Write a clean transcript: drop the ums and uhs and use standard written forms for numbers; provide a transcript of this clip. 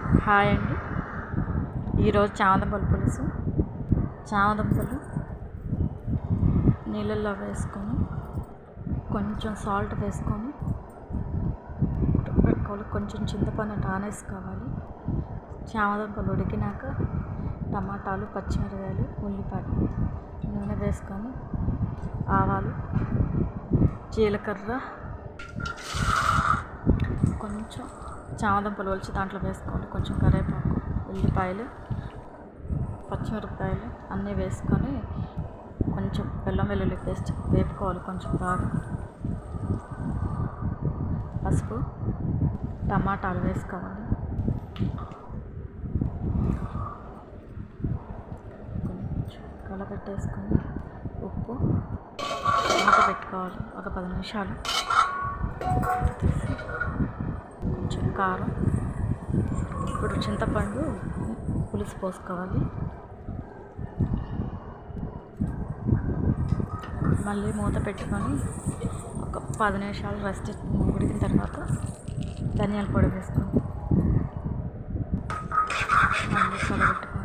Hi అండి. ఈరోజు చామదుంపల పులుసు. చామదుంపలు నీళ్ళల్లో వేసుకొని కొంచెం సాల్ట్ వేసుకొని పెట్టుకోవాలి. కొంచెం చింతపండు నానేసుకోవాలి. చామదుంపలు ఉడికినాక టమాటాలు, పచ్చిమిరపకాయలు, ఉల్లిపాయ, నూనె వేసుకొని ఆవాలు, జీలకర్ర, కొంచెం చామదుంపలు ఒలిచి దాంట్లో వేసుకోవాలి. కొంచెం కరివేపాకు, ఉల్లిపాయలు, పచ్చిమిరపకాయలు అన్నీ వేసుకొని కొంచెం బెల్లం వెల్లుల్లి పేస్ట్ వేపుకోవాలి. కొంచెం బాగా పసుపు, టమాటాలు వేసుకోవాలి. కొంచెం కలపెట్టేసుకొని ఉప్పు మూత పెట్టుకోవాలి. ఒక 10 నిమిషాలు. కొంచెం కారం. ఇప్పుడు చింతపండు పులుసు పోసుకోవాలి. మళ్ళీ మూత పెట్టుకొని ఒక 10 నిమిషాలు రెస్ట్ ఉడికిన తర్వాత ధనియాల పొడి వేసుకోండి. మళ్ళీ కలబెట్టుకొని